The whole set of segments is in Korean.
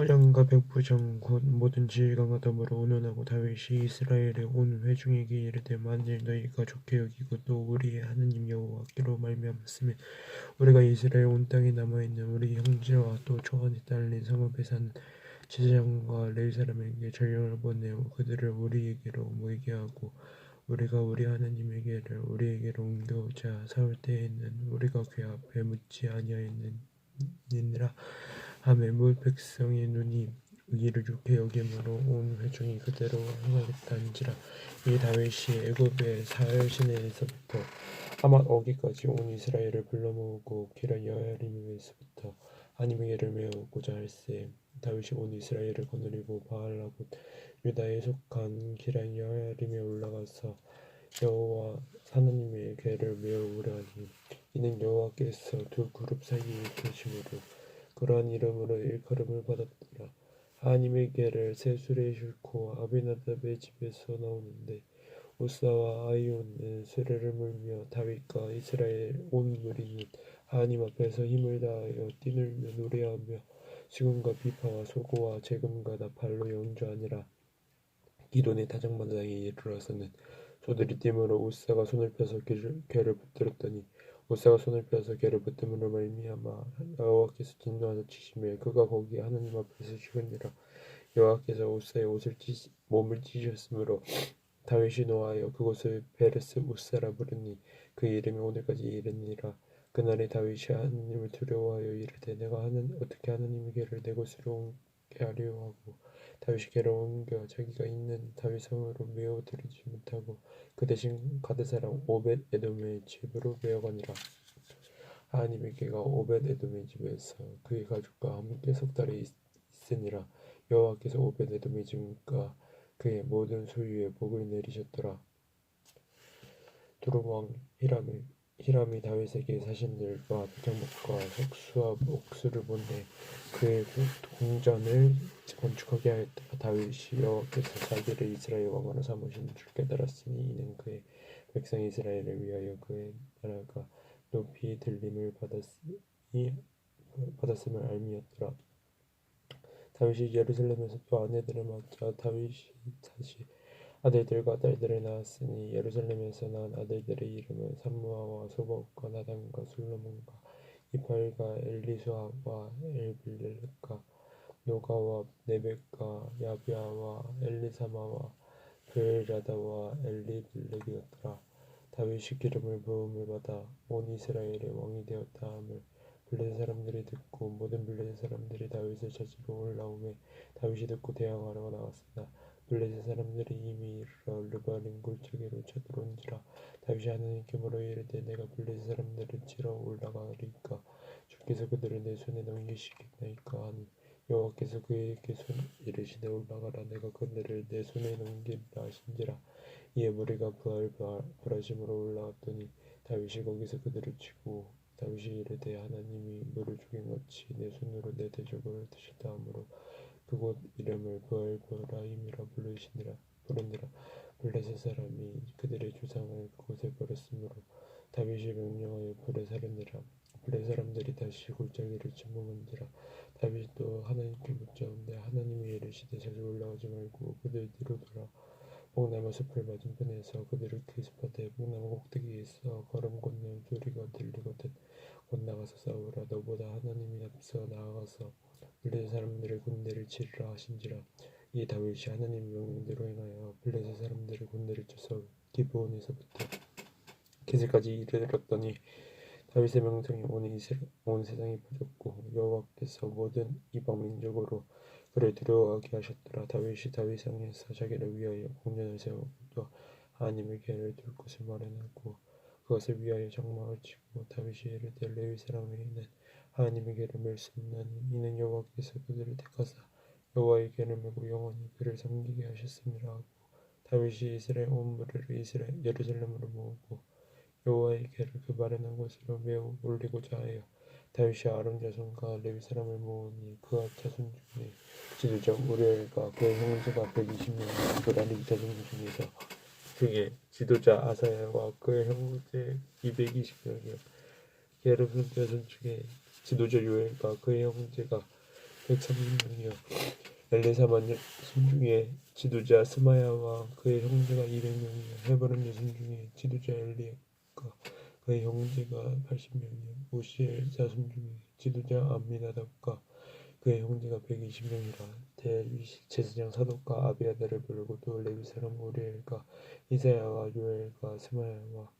포장과 백부장 곧 모든 지휘관 더불어 운운하고 다윗이 이스라엘의 온 회중에게 이르되 만일 너희가 좋게 여기고 또 우리의 하느님 여호와께로 말미암았으면 우리가 이스라엘 온 땅에 남아있는 우리 형제와 또 초원에 딸린 성읍에 사는 제사장과 레위 사람에게 전령을 보내어 그들을 우리에게로 모이게 하고 우리가 우리 하느님에게를 우리에게로 옮겨오자 사울 때에는 우리가 그 앞에 묻지 아니하였느니라 하매 무 백성의 눈이 이를 좋게 여김으로 온 회중이 그대로 행하겠다는지라. 이 다윗이 애굽의 사할 시내에서부터 하맛 어기까지 온 이스라엘을 불러 모으고 기럇 여아림에서부터 하나님에게를 메우고자 할세. 다윗이 온 이스라엘을 거느리고 바알라 곧 유다에 속한 기럇 여아림에 올라가서 여호와 하나님의 궤를 메우려 하니 이는 여호와께서 두 그룹 사이에 계심으로 그러한 이름으로 일컬음을 받았더라. 하나님의 궤를 새 수레에 싣고 아비나답의 집에서 나오는데 우사와 아이온은 수레를 몰며 다윗과 이스라엘 온 무리는 하나님 앞에서 힘을 다하여 뛰놀며 노래하며 수금과 비파와 소고와 재금과 나팔로 연주하니라. 기돈의 타작마당에 이르러서는 소들이 뛰므로 우사가 손을 펴서 궤를 붙들었더니 우사가 손을 펴서 궤를 붙듦으로 말미암아 여호와께서 진노하사 치심에 그가 거기 하나님 앞에서 죽으니라. 여호와께서 우사의 몸을 찢으셨으므로 다윗이 노하여 그곳을 베레스 우사라 부르니 그 이름이 오늘까지 이르니라. 그날에 다윗이 하나님을 두려워하여 이르되 내가 어떻게 하나님의 궤를 내 곳으로 옮게 하려 하고 다윗이 궤를 옮겨 자기가 있는 다윗 성으로 메어 들이지 못하고 그 대신 가드 사람 오벳 에돔의 집으로 메어가니라. 하나님의 궤가 오벳 에돔의 집에서 그의 가족과 함께 석 달이 있으니라. 여호와께서 오벳 에돔의 집과 그의 모든 소유에 복을 내리셨더라. 두름 왕 히람이 다윗에게 사신들과 백향목과 석수와 옥수를 보내 그의 궁전을 건축하게 하였다. 다윗이 여호와께서 자기를 이스라엘 왕으로 삼으신 줄 깨달았으니 이는 그의 백성 이스라엘을 위하여 그의 나라가 높이 들림을 받았음을 알미였더라. 다윗이 예루살렘에서 또 아내들을 맞자 다윗이 다시 아들들과 딸들을 낳았으니 예루살렘에서 낳은 아들들의 이름은 삼무아와 소박과 나단과 솔로몬과 이팔과 엘리수아와 엘빌레가 노가와 네벡과 야비아와 엘리사마와 브엘자다와 엘리빌렉이었더라. 다윗이 기름을 부음을 받아 온 이스라엘의 왕이 되었다 함을 블레셋 사람들이 듣고 모든 블레셋 사람들이 다윗을 찾으러 올라오매 다윗이 듣고 대항하러 나갔으나 블레셋 사람들이 이미 이르러 르바림 골짜기로 쳐들어온지라. 다윗이 하나님께 물어 이르되 내가 블레셋 사람들을 치러 올라가리까 주께서 그들을 내 손에 넘기시겠나이까 하니 여호와께서 그에게 이르시되 올라가라 내가 그들을 내 손에 넘기리라 하신지라. 이에 무리가 부하심으로 올라왔더니 다윗이 거기서 그들을 치고 다윗이 이르되 하나님이 물을 죽인같이 내 손으로 내 대적을 드셨다 하므로 그곳 이름을 브알브라임이라 부르니라. 블레셋 사람이 그들의 조상을 그곳에 버렸으므로 다윗이 명령하여 불에 사르니라. 블레셋 사람들이 다시 골짜기를 침범한지라. 다윗이 또 하나님께 묻자온데 하나님이 이르시되 자주 올라가지 말고 그들 뒤로 돌아 뽕나무 숲을 맞은편에서 그들을 기습하되 뽕나무 꼭대기에서 걸음 걷는 소리가 들리거든 곧 나가서 싸우라. 너보다 하나님이 앞서 나아가서 블레셋 사람들의 군대를 치리라 하신지라. 이 다윗이 하나님의 명령대로 행하여 블레셋 사람들의 군대를 쳐서 기브온에서부터 게셀까지 이르렀더니 다윗의 명성이 온 세상에 퍼졌고 여호와께서 모든 이방 민족으로 그를 두려워하게 하셨더라. 다윗이 다윗 성에서 자기를 위하여 궁전을 세우고 또 하나님의 궤를 둘 곳을 마련하고 그것을 위하여 장막을 치고 다윗이 이르되 레위 사람에게는 하나님의 궤를 맬 수 없나니 이는 여호와께서 그들을 택하사 여호와의 궤를 메고 영원히 그를 섬기게 하셨음이라 하고 다윗이 이스라엘 온 무리를 예루살렘으로 모으고 여호와의 궤를 그 마련한 곳으로 메어 올리고자 하여 다윗이 아론 자손과 레위 사람을 모으니 그와 자손 중에 지도자 우리엘과 그의 형제가 120명이고 그라리 자손 중에서 그의 지도자 아사야와 그의 형제 220명이요 게르손 자손 중에 지도자 요엘과 그의 형제가 130명이요 엘리사만 여손 중에 지도자 스마야와 그의 형제가 200명이요 헤브론 여손 중에 지도자 엘리압과 그의 형제가 80명이요 우시엘 자손 중에 지도자 암미나답과 그의 형제가 120명이라 대제사장 사독과 아비아달을 부르고 또 레위 사람 우리엘과 이사야와 요엘과 스마야와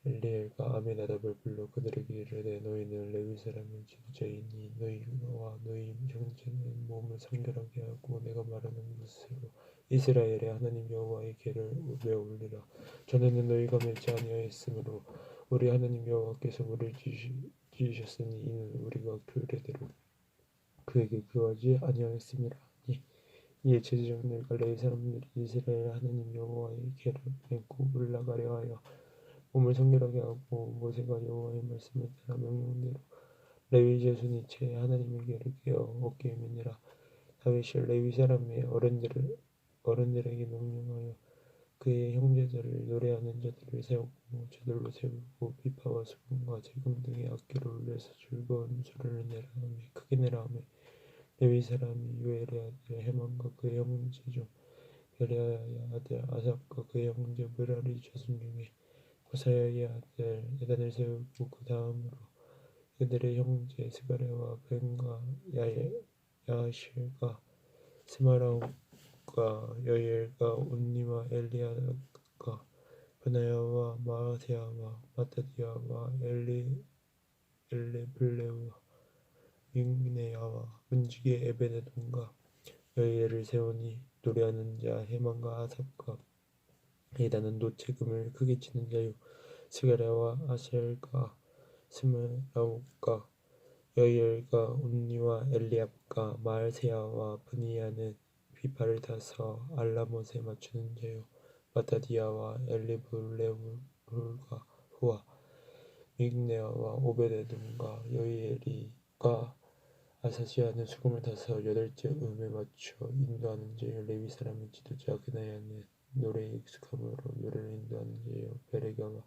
엘리엘과 아미나답을 불러 그들에게 이르되 너희는 레위 사람의 지도자이니 너희와 너희 형제는 몸을 성결하게 하고 내가 말하는 것으로 이스라엘의 하나님 여호와의 궤를 메어 올리라. 전에는 너희가 맺지 아니하였으므로 우리 하나님 여호와께서 우리를 지으셨으니 이는 우리가 규례대로 그에게 구하지 아니하였음이라. 이에 제사장들과 레위 사람들이 이스라엘 하나님 여호와의 궤를 메고 올라가려 하여 몸을 성결하게 하고 모세가 여호와의 말씀을 따라 명령대로 레위 자손이 제 하나님의 궤를 깨어 어깨에 매니라. 다윗이 레위 사람의 어른들에게 명령하여 그의 형제들을 노래하는 자들을 세웠고 저들로 세우고 비파와 수금과 재금 등의 악기를 울려서 즐거운 소리를 내라 하며 크게 내라 하며 레위 사람이 요엘의 아들 헤만과 그의 형제 중 베레아의 아들 아삽과 그의 형제 므라리 자손 중에 호사야의 아들 에단을 세우고 그 다음으로 그들의 형제 스가랴와 벤과 야실과 스마라움과 여엘과 온니와 엘리야가 베나야와 마아세야와 마타디야와 엘레블레와 믹네야와 문지기의 에베네돈과 여엘을 세우니 노래하는 자 헤만과 아삽과 에단은 노체금을 크게 치는 자요 스가랴와 아셀과 스마라움과 여이엘과 온니와 엘리압과 마알세야와 브니야는 비파를 타서 알라못에 맞추는 자요 마타디야와 엘리블레hul과 후와 믹네아와 오베데돔과 여이엘이과 아사시아는 수금을 타서 여덟째 음에 맞춰 인도하는 자요 레위 사람의 지도자 그나야는 노래에 익숙함으로 노래를 인도하는 자요 베레가와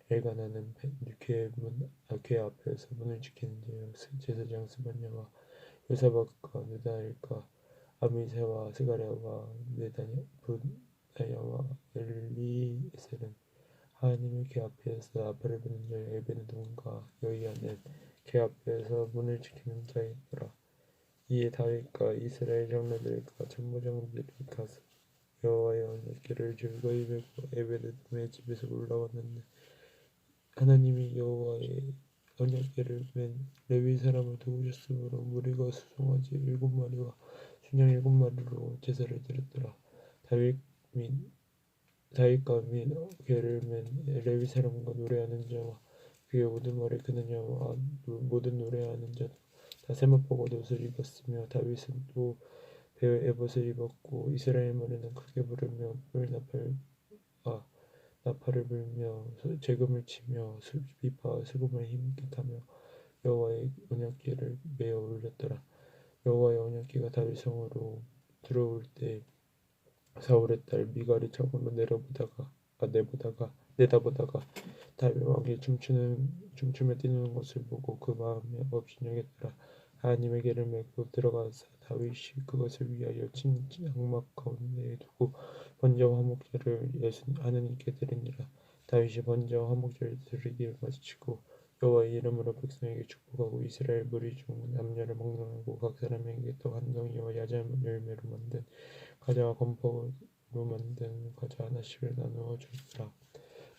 엘가나는 궤 앞에서 문을 지키는 자요 제사장 스바냐와 요사박과 느다엘과 아미세와 스가랴와 분야와 엘리에셀은 하나님의 궤 앞에서 나팔을 부는 자요 에베네돈과 여이야는 궤 앞에서 문을 지키는 자이더라. 이에 다윗과 이스라엘 장로들과 천부장들이 가서 여호와의 언약궤를 즐거이 메고 에베네돔의 집에서 올라왔는데 하나님이 여호와의 언약궤를 맨 레위 사람을 도우셨으므로 무리가 수송아지 7마리와 순양 7마리로 제사를 드렸더라. 다윗과 및 궤를 맨 레위 사람과 노래하는 자와 그의 우두머리 그느냐와 모든 노래하는 자도 다 세마포옷 옷을 입었으며 다윗은 또 배에 에봇을 입었고 이스라엘 머리는 크게 부르며 나팔을 불며 재금을 치며 비파와 수금을 힘있게 타며 여호와의 언약궤를 메어 올렸더라. 여호와의 언약궤가 다윗 성으로 들어올 때 사울의 딸 미갈이 창으로 내다보다가 다윗 왕이 춤추며 뛰노는 것을 보고 그 마음에 업신여겼더라. 하나님의 궤를 메고 들어가서 다윗이 그것을 위하여 친 장막 가운데에 두고 번제와 화목제를 하느님께 드리니라. 다윗이 번제와 화목제를 드리기를 마치고 여호와의 이름으로 백성에게 축복하고 이스라엘 무리 중 남녀를 막론하고 각 사람에게 떡 한 덩이와 야자 열매로 만든 과자와 건포로 만든 과자 하나씩을 나누어 주더라.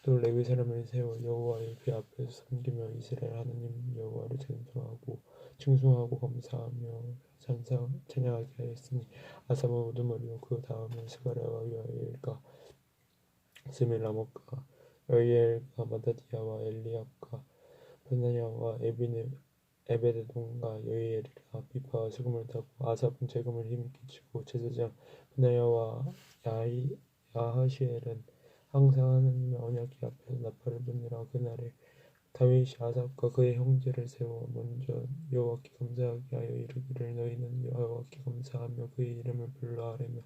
또 레위 사람을 세워 여호와의 궤 앞에서 섬기며 이스라엘 하나님 여호와를 칭송하고 감사하며 찬양하게 하였으니 아삽은 우두머리요 그 다음에 스가랴와 여엘과 스밀라못과 여이엘과 마타디야와 엘리압과 베나야와 에베데돈과 여이엘이라 비파와 수금을 타고 아삽은 재금을 힘있게 치고 제사장 베나야와 야하시엘은 항상 하나님의 언약궤 앞에서 나팔을 부니라. 그날에 다윗이 아삽과 그의 형제를 세워 먼저 여호와께 감사하게 하여 이르기를 너희는 여호와께 감사하며 그의 이름을 불러 아뢰며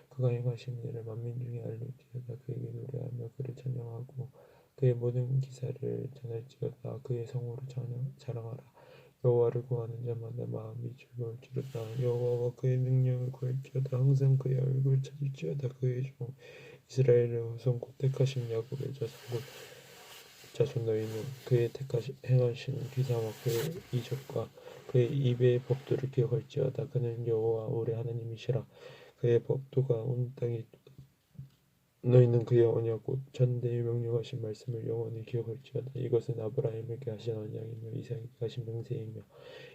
그가 행하신 일을 만민 중에 알릴지어다. 그에게 노래하며 그를 찬양하고 그의 모든 기사를 전할지어다. 그의 성으로 자랑하라. 여호와를 구하는 자마다 마음이 즐거울지로다. 여호와와 그의 능력을 구할지어다. 항상 그의 얼굴을 찾을지어다. 그의 종 이스라엘의 후손 곧 택하신 야곱의 자손 너희는 그의 행하신 기사와 그의 이적과 그의 입의 법도를 기억할지어다. 그는 여호와 우리 하나님이시라. 그의 법도가 온 땅에 있도다. 너희는 그의 언약 곧 전대에 명령하신 말씀을 영원히 기억할지어다. 이것은 아브라함에게 하신 언약이며 이삭에게 하신 맹세이며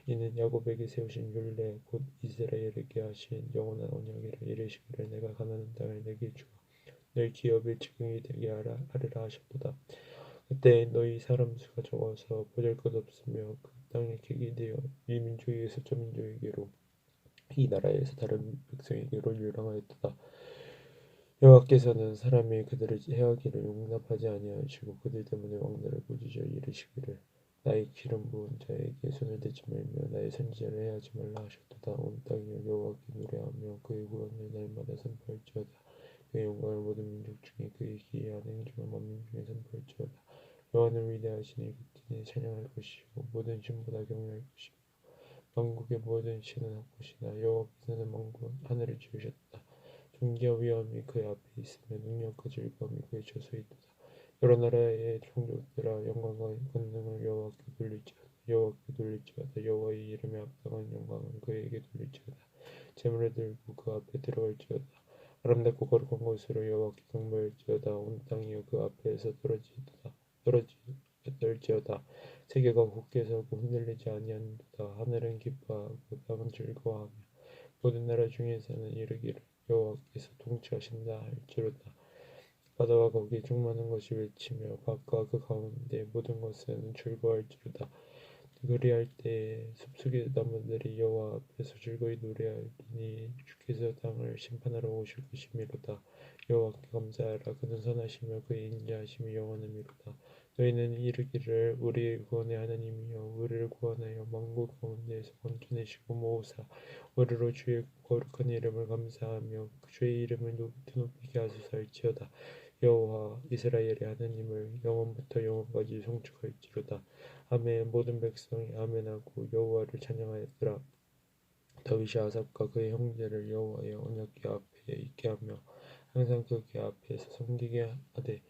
이는 야곱에게 세우신 율례 곧 이스라엘에게 하신 영원한 언약이라. 이르시기를 내가 가나안 땅을 내게 주어 너희 기업의 지경이 되게 하리라 하셨도다. 그때 너희 사람 수가 적어서 보잘것없으며 그 땅의 객이 되어 이 민족에게서 저 민족에게로 이 나라에서 다른 백성에게로 유랑하였도다. 여호와께서는 사람이 그들을 해하기를 용납하지 아니하시고 그들 때문에 왕들을 꾸짖어 이르시기를 나의 기름 부은 자에게 손을 대지 말며 나의 선지자를 해하지 말라 하셨도다. 온 땅이여 여호와께 노래하며 그의 구원을 날마다 선포할지어다. 그의 영광을 모든 민족 중에 그의 기이한 행적을 만민 중에 선포할지어다. 여호와는 위대하시니 극진히 찬양할 것이요 모든 신보다 경외할 것이며 만국의 모든 신은 할 것이나 여호와께서는 만국 하늘을 지으셨다. 존귀와 위엄이 그의 앞에 있으며 능력과 즐거움이 그의 저소에 있도다. 여러 나라의 종족들아 영광과 권능을 여호와께 돌릴지어다. 여호와의 이름에 합당한 영광을 그에게 돌릴지어다. 재물을 들고 그 앞에 들어갈지어다. 아름답고 거룩한 곳으로 여호와께 경배할지어다. 온 땅이여 그 앞에서 떨지어다. 세계가 굳게 서고 흔들리지 아니하는도다. 하늘은 기뻐하고 땅은 즐거워하며 모든 나라 중에서는 이르기를 여호와께서 통치하신다 할지로다. 바다와 거기에 충만한 것이 외치며 밭과 그 가운데 모든 것은 즐거워할지로다. 그리할 때에 숲속의 나무들이 여호와 앞에서 즐거이 노래하리니 주께서 땅을 심판하러 오실 것이미로다. 여호와께 감사하라. 그는 선하시며 그의 인자하심이 영원하미로다. 너희는 이르기를 우리의 구원의 하나님이여 우리를 구원하여 만국 가운데에서 건져내시고 모으사 우리로 주의 거룩한 이름을 감사하며 주의 이름을 높이게 하소서 할지어다. 여호와 이스라엘의 하나님을 영원부터 영원까지 송축할지로다. 아멘. 모든 백성이 아멘하고 여호와를 찬양하였더라. 다윗이 아삽과 그의 형제를 여호와의 언약궤 앞에 있게 하며 항상 그 궤 앞에서 섬기게 하되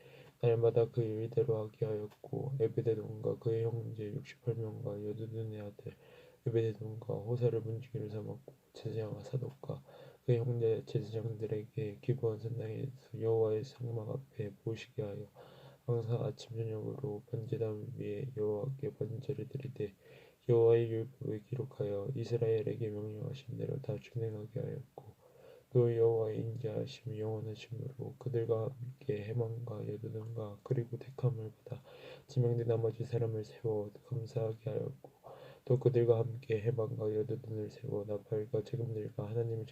날마다 그 일대로 하게 하였고 에베데돔과 그의 형제 68명과 여두둔의 아들 에베데돔과 호사를 문지기를 삼았고 제사장 사독과 그의 형제 제사장들에게 기브온 산당에서 여호와의 성막 앞에 모시게 하여 항상 아침 저녁으로 번제단 위에 여호와께 번제를 드리되 여호와의 율법을 기록하여 이스라엘에게 명령하신 대로 다 준행하게 하였고 또 여호와의 인자하심이 영원하심으로 그들과 함께 해망과 여두둔과 그리고 택함을 받아 지명된 나머지 사람을 세워 감사하게 하였고 또 그들과 함께 해망과 여두둔을 세워 나팔과 재금들과 하나님을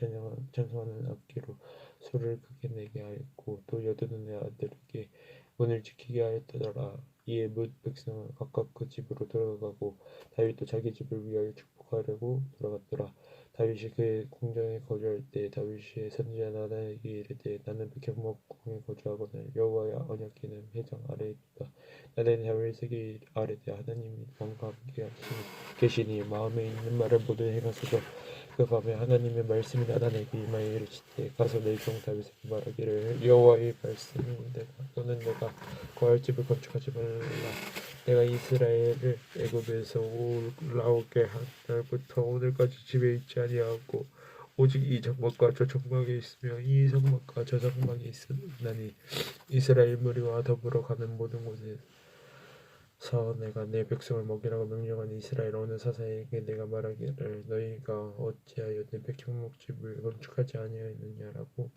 찬송하는 악기로 소리를 크게 내게 하였고 또 여두둔의 아들에게 문을 지키게 하였더라. 이에 뭇 백성은 각각 그 집으로 돌아가고 다윗도 자기 집을 위하여 축복하려고 돌아갔더라. 다윗이 그의 궁정에 거주할 때 다윗의 선지자 나단에게 이르되 나는 백향목궁에 거주하거늘 여호와의 언약궤는 회장 아래에 있다. 나단이 다윗에게 아뢰되 하나님이 왕과 함께 계시니 마음에 있는 말을 모두 행하소서. 그 밤에 하나님의 말씀이 나단에게 임하여 이르시되 가서 내 종 다윗에게 말하기를 여호와의 말씀이 너는 내가 거할 집을 건축하지 말라. 내가 이스라엘을 애굽에서 올라오게 한 날부터 오늘까지 집에 있지 아니하고 오직 이 성막과 저 성막에 있으며 이 성막과 저 성막에 있으나니 이스라엘 무리와 더불어 가는 모든 곳에서 내가 내 백성을 먹이라고 명령한 이스라엘 어느 사사에게 내가 말하기를 너희가 어찌하여 내 백향목집을 건축하지 아니하였느냐라고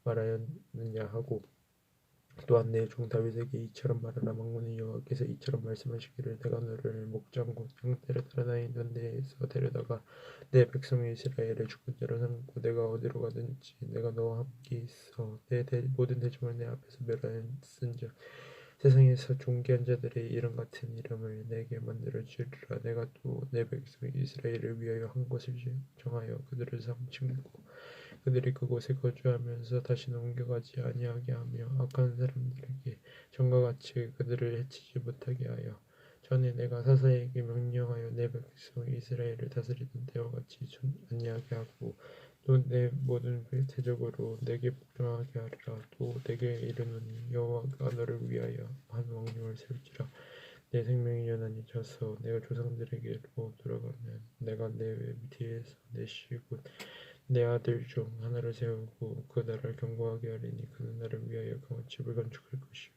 말하였느냐 하고 또한 내 종 다윗에게 이처럼 말하라. 만군의 여호와께서 이처럼 말씀하시기를 내가 너를 목장 곧 양떼를 따라다니던 데에서 데려다가 내 백성 이스라엘의 주권자로 삼고 내가 어디로 가든지 내가 너와 함께 있어 내 모든 대적을 내 앞에서 멸하였은즉 세상에서 존귀한 자들의 이름 같은 이름을 내게 만들어 주리라. 내가 또 내 백성 이스라엘을 위하여 한 곳을 정하여 그들을 삼치고 그들이 그곳에 거주하면서 다시 옮겨가지 아니하게 하며 악한 사람들에게 전과 같이 그들을 해치지 못하게 하여 전에 내가 사사에게 명령하여 내 백성 이스라엘을 다스리던 때와 같이 아니하게 하고 또 내 모든 대적으로 내게 복종하게 하리라. 또 내게 이르노니 여호와가 너를 위하여 한 왕님을 세울지라. 내 생명이 연한히 져서 내가 조상들에게로 돌아가면 내가 내 뒤에서 내 시곧 내 아들 중 하나를 세우고 그 나라를 견고하게 하리니 그는 나를 위하여 강한 집을 건축할 것이요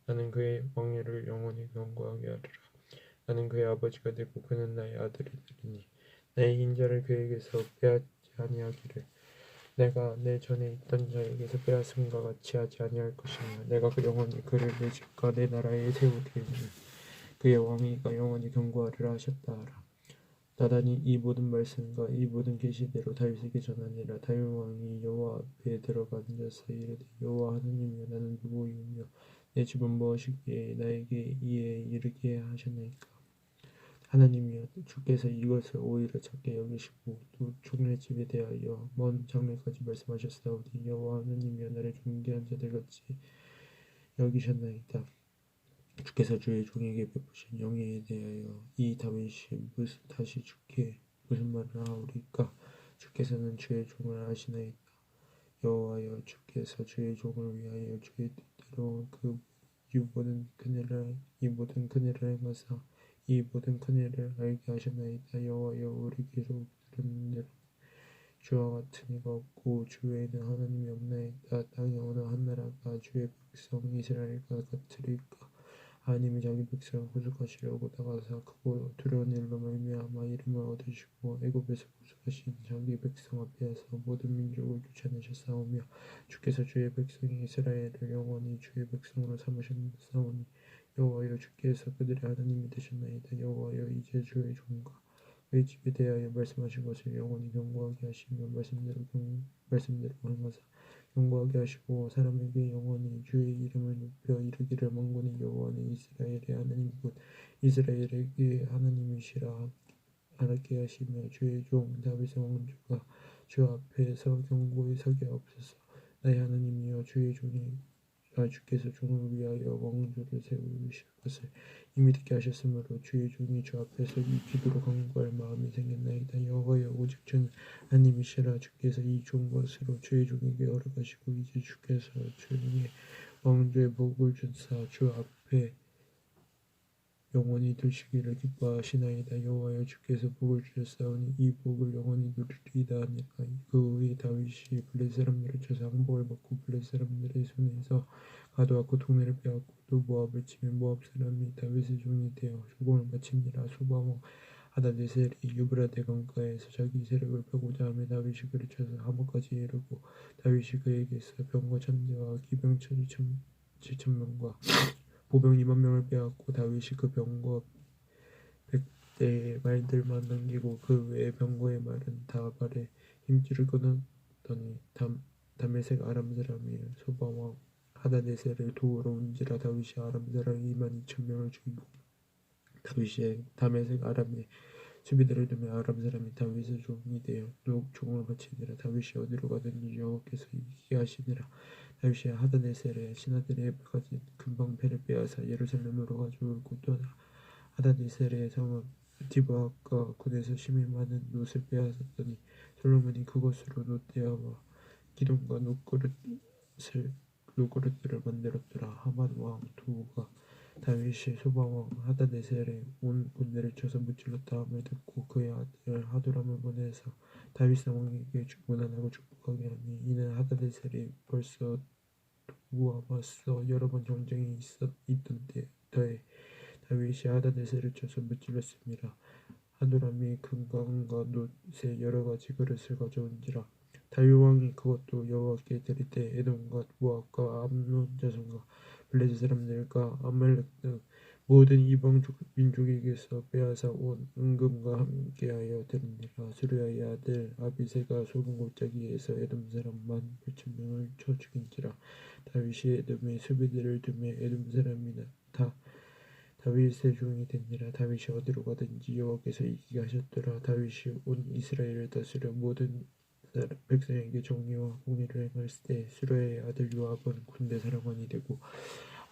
나는 그의 왕위를 영원히 견고하게 하리라. 나는 그의 아버지가 되고 그는 나의 아들이 되리니 내 인자를 그에게서 빼앗지 아니하기를 내가 내 전에 있던 자에게서 빼앗음과 같이 하지 아니할 것이며 내가 그 영원히 그를 내 집과 내 나라에 세우리니 그의 왕위가 영원히 견고하리라 하셨다 하라. 나단이 이 모든 말씀과 이 모든 계시대로 다윗에게 전하니라. 다윗 왕이 여호와 앞에 들어가 앉아서 이르되 여호와 하나님이여 나는 누구이며 내 집은 무엇이기에 나에게 이에 이르게 하셨나이까. 하나님이여 주께서 이것을 오히려 작게 여기시고 또 종의 집에 대하여 먼 장래까지 말씀하셨사오니 여호와 하나님이여 나를 존귀한 자들같이 여기셨나이다. 주께서 주의 종에게 베푸신 영예에 대하여 이 다윗이 다시 주께 무슨 말을 하오리까. 주께서는 주의 종을 아시나이다. 여호와여 주께서 주의 종을 위하여 주의 뜻대로 이 모든 큰일을 행하사 이 모든 큰일을 알게 하셨나이다. 여호와여 우리 귀로 들은 대로 주와 같은 이가 없고 주 외에는 하나님이 없나이다. 땅에 어느 한 나라가 주의 백성 이스라엘과 같으리까. 하나님이 자기 백성을 구속하시려고 나가사 크고 두려운 일로 말미암아 이름을 얻으시고 애굽에서 구속하신 자기 백성 앞에서 모든 민족을 쫓아내셨사오며 주께서 주의 백성 이스라엘을 영원히 주의 백성으로 삼으셨사오니 여호와여 주께서 그들의 하나님이 되셨나이다. 여호와여 이제 주의 종과 그의 집에 대하여 말씀하신 것을 영원히 견고하게 하시며 말씀대로 행하사 견고하게 하시고 사람에게 영원히 주의 이름을 높여 이르기를 만군의 여호와는 이스라엘의 하나님 곧 이스라엘에게 하나님이시라 하게 하시며 주의 종 다윗의 왕조가 주 앞에서 견고히 서게 하옵소서. 나의 하나님이여 주께서 종을 위하여 왕조를 세우실 것을 이미 듣게 하셨으므로 주의 종이 주 앞에서 이 기도로 간구할 마음이 생겼나이다. 여호와여 오직 주는 하나님이시라. 주께서 이 좋은 것으로 주의 종에게 허락하시고 이제 주께서 주의 왕조의 복을 주사 주 앞에 영원히 두시기를 기뻐하시나이다. 여호와여 주께서 복을 주셨사오니 이 복을 영원히 누리리이다 하니라. 그 후에 다윗이 블레셋 사람들을 쳐서 항복을 받고 블레셋 사람들의 손에서 가져왔고 동네를 빼앗고 또 모압을 치며 모압 사람이 다윗의 종이 되어 조공을 바치니라. 소바왕 하다데셀이 유브라데 강가에서 자기 세력을 펴고자 하며 다윗이 그를 쳐서 하못까지 이르고 다윗이 그에게서 병거 1000대와 기병 7,000명과 보병 20,000명을 빼앗고 다윗이 그 병거 100대의 말들만 남기고 그 외의 병거의 말은 다 발에 힘줄을 끊었더니 다메섹 아람 사람이 소바왕 하다데셀을 도우러 온지라. 다윗이 아람 사람 22,000명을 죽이고 다윗이 다메섹 아람의 수비대를 두며 아람 사람이 다윗의 종이 되어 또 종을 바치니라. 다윗이 어디로 가든지 여호와께서 이기게 하시니라. 다윗이 하다데셀의 신하들의 가진 금방패를 빼앗아 예루살렘으로 가져오고 또 하다데셀의 성읍 디브아과 군에서 심히 많은 놋을 빼앗았더니 솔로몬이 그것으로 놋대야와 기둥과 놋그릇들을 만들었더라. 하만 왕 두가 다윗이 소바왕 하다데셀의 온 군대를 쳐서 무찔렀다 함을 듣고 그의 아들 하도람을 보내서 다윗 왕에게 문안하고 축복하게 하니 이는 하다데셀이 벌써 도구와 맞서 여러 번 전쟁이 있던 때에 다윗이 하다데셀을 쳐서 무찔렀습니다. 하도람이 금강과 놋의 여러 가지 그릇을 가져온지라. 다윗 왕이 그것도 여호와께 드릴 때 에돔과 모압과 암몬 자손과 블레셋 사람들과 아말렉 등 모든 이방 민족에게서 빼앗아 온 은금과 함께하여 드립니다. 수르야의 아들 아비새가 좁은 골짜기에서 에돔 사람 18,000명을 쳐 죽인지라. 다윗이 에돔의 수비대를 두며 에돔 사람이 다 다윗의 종이 되니라. 다윗이 어디로 가든지 여호와께서 이기게 하셨더라. 다윗이 온 이스라엘을 다스려 모든 백성에게 정의와 공의를 행할 때 수르야의 아들 요압은 군대 사령관이 되고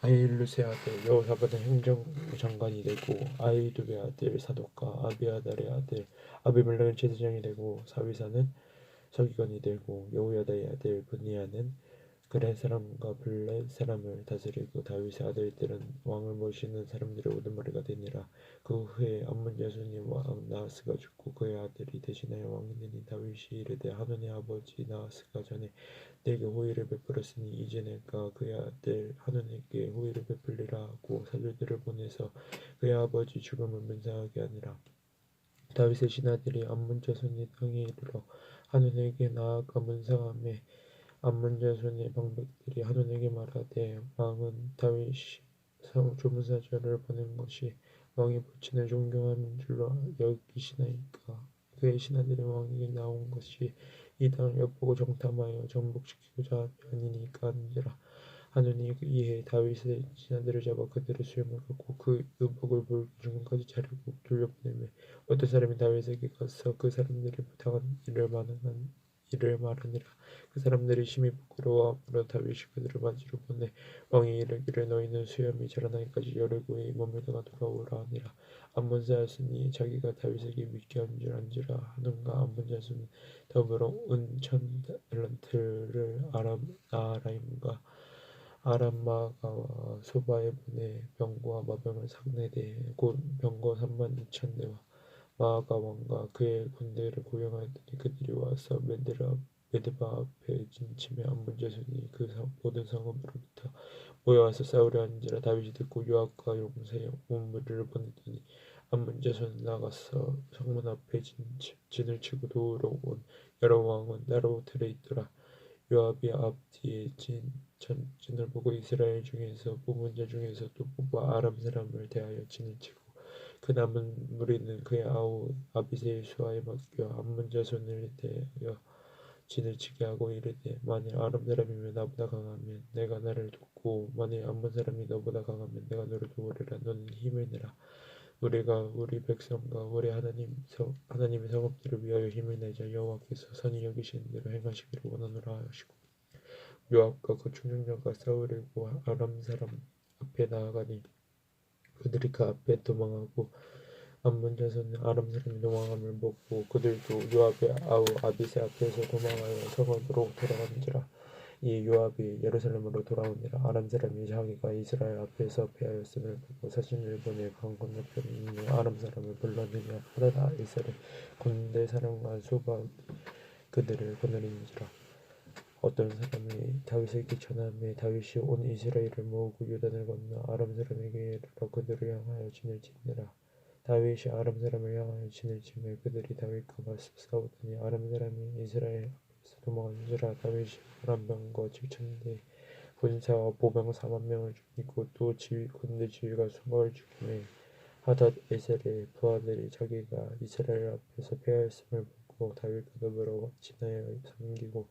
아힐루스의 아들 여호사밧은 행정장관이 되고 아히두베의 아들 사독과 아비아달의 아들 아비멜렉은 제사장이 되고 사위사는 서기관이 되고 여호야다의 아들 분니야는 그렛 사람과 블렛 사람을 다스리고 다윗의 아들들은 왕을 모시는 사람들의 우두머리가 되니라. 그 후에 암몬 자손이 왕 나하스가 죽고 그의 아들이 대신하여 왕이 되니 다윗이 이르되 하논의 아버지 나하스가 전에 내게 호의를 베풀었으니 이제 내가 그의 아들 하논에게 호의를 베풀리라 하고 사절들을 보내서 그의 아버지 죽음을 면사하게 하니라. 다윗의 신하들이 암몬 자손이 땅에 이르러 하논에게 나아가 문상함에 암몬 자손의 방백들이 하논에게 말하되 왕은 다윗이 조문사절을 보낸 것이 왕의 부친을 존경하는 줄로 여기시나이까. 그의 신하들이 왕에게 나온 것이 이 땅을 엿보고 정탐하여 정복시키고자 아니니까 하는지라. 하느니 이에 다윗의 신하들을 잡아 그들의 수염을 깎고 그 의복을 붉은 중간까지 자르고 돌려보내매 어떤 사람이 다윗에게 가서 그 사람들이 부당한 일을 말하니라. 그 사람들이 심히 부끄러워하므로 다윗이 그들을 맞으러 보내 왕이 이르기를 너희는 수염이 자라나기까지 열흘 후에 머물다가 돌아오라 하니라. 암몬 자손이 자기가 다윗에게 믿게 한 줄 안지라. 하는가 암몬 자손은 더불어 은 1000달란트를 나아라임과 아람 마아가와 소바에 보내 병거와 마병을 상대되 곧 병거 32,000대와 마아가 왕과 그의 군대를 고용하였더니 그들이 와서 메드바 앞에 진침해 암몬 자손이 그 모든 성읍으로부터 모여와서 싸우려 하는지라. 다윗이 듣고 요압과 용사의 온 무리를 보내더니 암몬 자손은 나가서 성문 앞에 진을 치고 도우러 온 여러 왕은 따로 들어있더라. 요압이 앞뒤에 진을 보고 이스라엘 중에서 뽑은 자 중에서 또 뽑아 아람 사람을 대하여 진을 치고 그 남은 무리는 그의 아우 아비새의 수하에 맡겨 암몬 자손을 대하여 진을 치게 하고 이르되 만일 아람 사람이면 나보다 강하면 내가 나를 돕고 만일 암몬 사람이 너보다 강하면 내가 너를 도우리라. 너는 힘을 내라. 우리가 우리 백성과 우리 하나님의 성읍들을 위하여 힘을 내자. 여호와께서 선히 여기시는 대로 행하시기를 원하노라 하시고 요압과 그 충정자가 싸우려고 아람 사람 앞에 나아가니 그들이 그 앞에 도망하고 암몬 자손은 아람 사람이 도망함을 보고 그들도 요압의 아우 아비새 앞에서 도망하여 성읍으로 돌아간지라. 이 요압이 예루살렘으로 돌아오니라. 아람 사람이 자기가 이스라엘 앞에서 패하였음을 보고 사신을 보내 강 건너편에 있는 아람 사람을 불렀느냐 하다다 이스라엘 군대 사령관 소바 그들을 거느린지라. 어떤 사람이 다윗에게 전함에 다윗이 온 이스라엘을 모으고 요단을 건너 아람 사람에게 이르러 그들을 향하여 진을 치니라. 다윗이 아람 사람을 향하여 진을 치매 그들이 다윗과 맞서 싸우더니 아람 사람이 이스라엘 앞에서 도망한지라. 다윗이 아람 병거 7,000대 군사와 보병 40,000명을 죽이고 또 군대 지휘가 20을 죽이매 하닷 에셀의 부하들이 자기가 이스라엘 앞에서 패하였음을 보고 다윗과 더불어 진하여 섬기고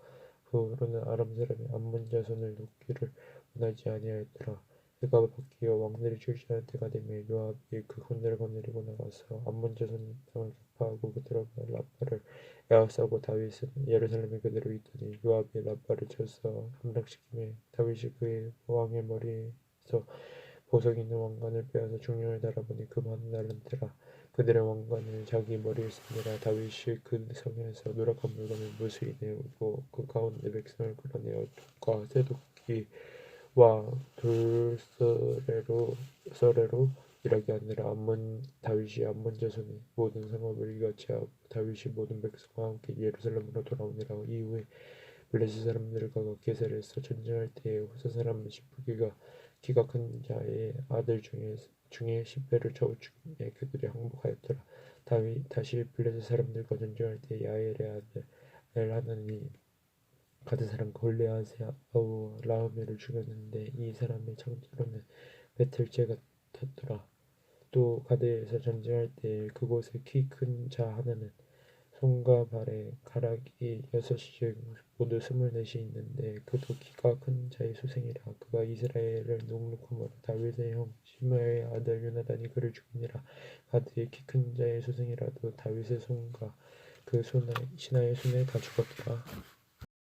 그 후로는 아람 사람이 암몬 자손을 돕기를 원하지 아니하였더라. 해가 바뀌어 왕들이 출시하는 때가 되매 요압이 그 군대를 거느리고 나가서 암몬 자손 땅을 격파하고 그들과 라빠를 에워싸고 다윗은 예루살렘에 그들을 있더니 요압이 라빠를 쳐서 함락시키매 다윗이 그의 왕의 머리에서 보석 있는 왕관을 빼앗아 중령을 달아보니 그 많은 달란트라. 그들의 왕관을 자기 머리에 쓰니라. 다윗이 그 성에서 누락한 물건을 무수히 내우고 그 가운데 백성을 끌어내어 둑과 쇠도끼와 돌서래로 일하게 하느라. 다윗이 암몬 자손의 모든 성읍을 이같이 하고 다윗이 모든 백성과 함께 예루살렘으로 돌아오니라. 이후에 블레셋 사람들과 게셀에서 전쟁할 때에 호사 사람 시프기가 키가 큰 자의 아들 중에 10배를 쳐워 죽이매 그들이 항복하였더라. 다윗 다시 블레셋 사람들과 전쟁할 때 야엘의 아들 엘하나니 가드 사람 골리앗의 아우 라흐멜을 죽였는데 이 사람의 창자로는 배틀째 같았더라. 또 가드에서 전쟁할 때 그곳에 키 큰 자 하나는 손과 발에 가락이 6씩 모두 24이 있는데 그도 키가 큰 자의 수생이라. 그가 이스라엘을 농룩함으로 다윗의 형 시므아의 아들 요나단이 그를 죽이니라. 가드의 키 큰 자의 수생이라도 다윗의 손과 그 신하의 손에 다 죽었더라.